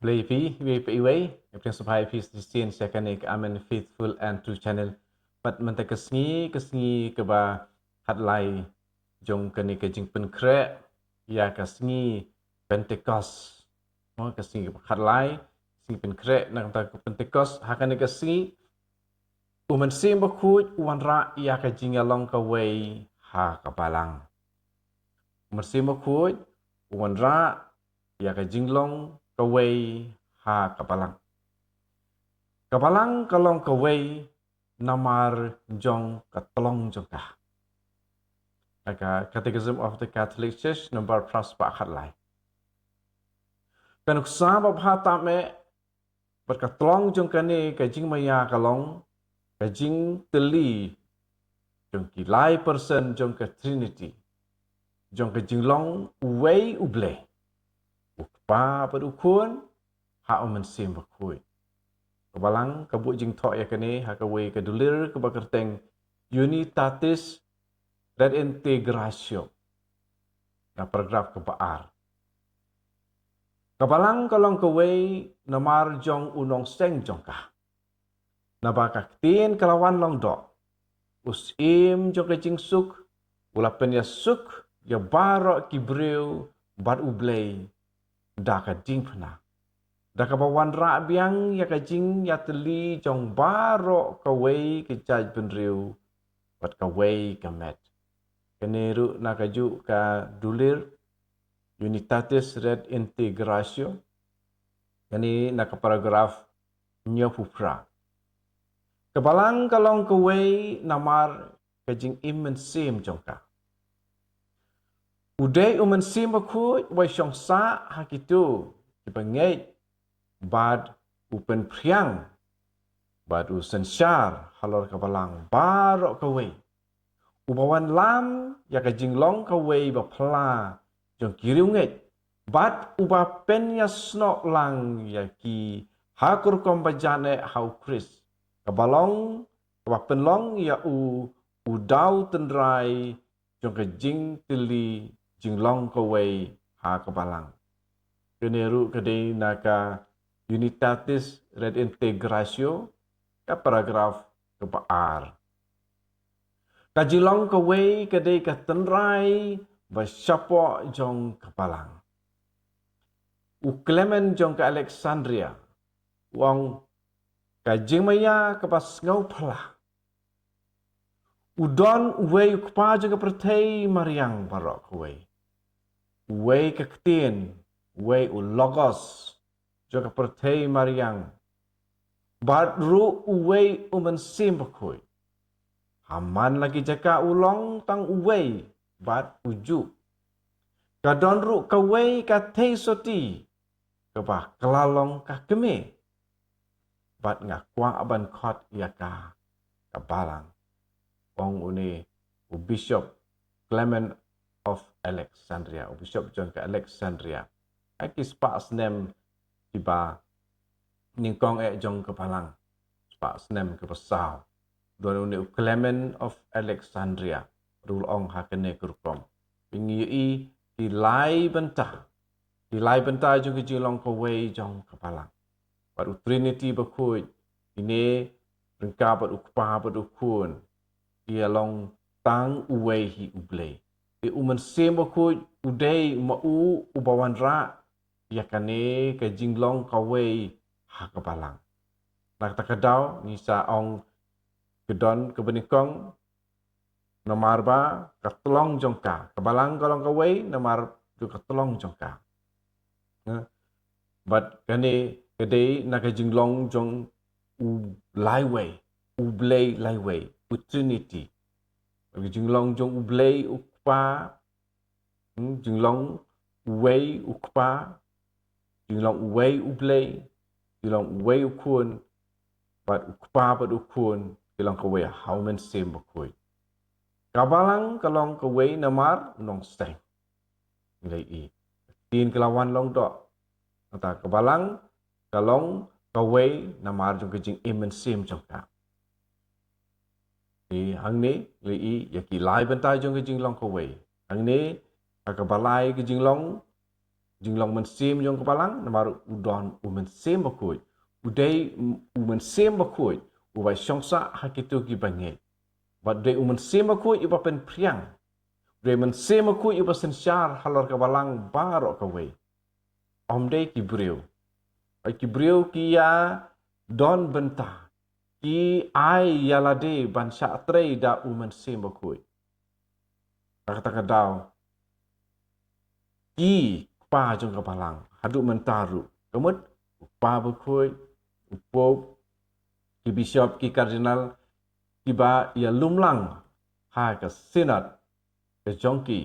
Believe way yang supaya Christian second ik amen faithful and true channel pat man ta kesngi ke ba hat lai jong kani ke jing pen kre ya kesngi Pentecost mo kesngi hat lai kesngi pen kre nang ta Pentecost hakane kesngi uman sim ba khu wan ra ya ka jing along ka way ha ka balang uman sim ba khu wan ra ya ka jing long ka way ha kapalang. Kapalang kalong kaway namar jong katlong jong ka. Aka Catechism of the Catholic Church number praspa khatlai. Kanuk sabab hata me berkatlong jong kani kajing maya kalong kajing teli jong kilai person jong ka Trinity. Jong kajing long uway uble. Ukpa padukun ha omen sim bakui. Kabalang kabut jing tok ya kene hakawai kedulir kebakerteng unitatis redintegratio na paragraf kebaar. Kabalang kalong kawai namar jong unong seng jong ka. Nabakaktin kalawan long dok. Usim jong kejing suk ulapen ya suk ya barok kibriu bat ublei daka ding pena. Da kabawan ra biang ya kajing ya teli jong baro kawai kejaj penriu pat kawai kamet. Keneru na kaju ka dulir unitatis redintegratio. Kani na ka paragraf nyopupra. Kabalang kalong kawai namar kajing imen sim jong ka. Udai umen sim bakut wai syong sa hakitu kipengait bad upen priang bad usensyar halor kabalang barok kawai ubawan lam ya kajing long kawai bapla jong kiriunget bad uba pen ya snok lang ya ki hakur kom bajane hau kris kabalong kabapen long ya udau tendrai jong kajing tili jinglong kawai ha kabalang keneru kedai naka unitatis redintegratio ka paragraf kebaar. Kajilong kawai kedai katenrai basyapo jong kapalang. Uklemen jong ka Alexandria. Wang kajing maya kepas ngau pala. Udon uwei ukpa jong kapertei mariang barok kawai. Uwei kaktin, uwei ulogos jong kapertei mariang. Bat ru uwei umen sim bakui. Haman lagi jaka ulong tang uwei bat uju. Kadon ru kawei ka tei soti. Kebah kelalong ka keme. Bat ngakuang aban kot ia ka kabalang. Ong uni Bishop Clement of Alexandria. Bishop John ka Alexandria. Akis pa asnem tiba ningkong jong kepalang. Pak senem ke pesau. Dua uni Clement of Alexandria. Rulong hakene kerukom. Pingi di lai bentah. Di lai bentah jong kejilong kawai jong kepalang. Baru Trinity berkuj. Ini rengka berukpa berukun. Ia long tang uwei hi ublei. Di umen sem berkuj. Udai mau ubawan ra. Ia kane kejinglong kawai ha kepalang. Nak takadau ni sa ong kedon kebenikong nomar ba katolong jongka kabalang kolong kawai nomar tu katolong jongka. But kani kedai nak jinglong jong u laiway u blay laiway u Trinity. Jinglong jong u blay ukpa jinglong way ukpa jinglong way u blay jinglong way ukun pat ukpa pat ukun kilang kawai haumen sem bakui. Kabalang kalong kawai namar nong steng. Nilai i. Tin kelawan long dok. Kata kabalang kalong kawai namar jong kejing imen sem jong ka. Ni hang ni nilai i yaki lai bentai jong kejing long kawai. Hang ni kabalai kejing long jinglong mensim jong kepalang namaru udon mensim bakui udai mensim bakui ubai syongsa hakitu ki bangai bat dai mensim bakui iba pen priang dai mensim bakui iba sensyar halor kepalang barok kawai om dai ki briu ki ya don bentah ki ai yalade ban sya trei da mensim bakui kata kadau ki pa jong kepalang hadu mentaru kemut pa bakui upop ki bishop ki kardinal ki ba ya lumlang ha ka synod ke jongki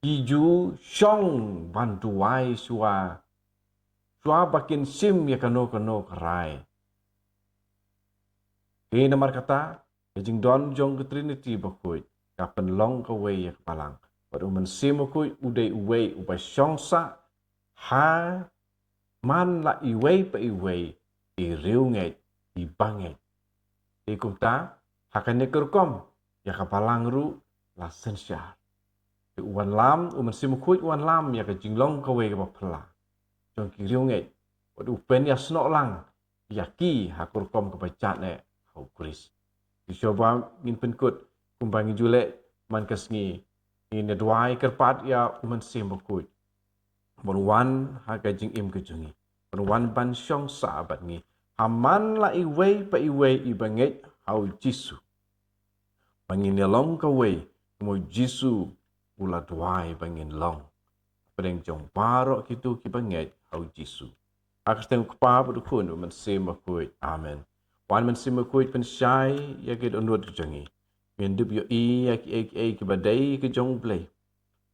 ki ju shong ban duai sua bakin sim ya kano karai ke namar kata ke jing don jong ke trinity bakui ka penlong ka wei ya kepalang baru mensim bakui udai uwei ubai shongsa ha man la iwei pa iwei i riungai i bangai i kumta hakane kerkom ya kapalang ru la sensyar i uan lam mensim bakui uan lam ya ka jinglong ka wei ka pala jong ki riungai wadu pen ya snok lang ya ki hakurkom ka bacat ne hau kuris ki coba ngin penkut kumbangi jule man kasngi in dwai kerpat ya mensim bakui Berwan haga jing im ke jungi. Berwan ban syong sahabat ngi. Haman la iwei pa iwei i banget hau jisu. Bangin long ka wei. Mo jisu ula duai bangin long. Pedeng jong barok kitu ki banget hau jisu. Akas teng kpa berdukun men sema kuit. Amen. Wan men sema kuit pen syai ya ke onut ke jungi. Min dup yo i ya ki badai ke jong play.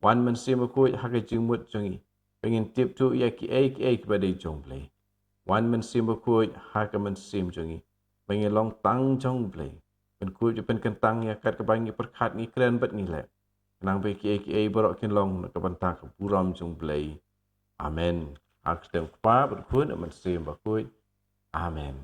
Wan men sema kuit haga jing mut jungi. Pengen tip tu ia ki pada jong play. Wan men sim berkuit haka men sim jongi. Pengen long tang jong play. Pen kuit pen kentang ya kat kebangi perkat ni keren bet ni lek. Kenang pe ki borok kin long nak kebantak buram jong play. Amen. Aku tem kepa berkuit men sim berkuit. Amen.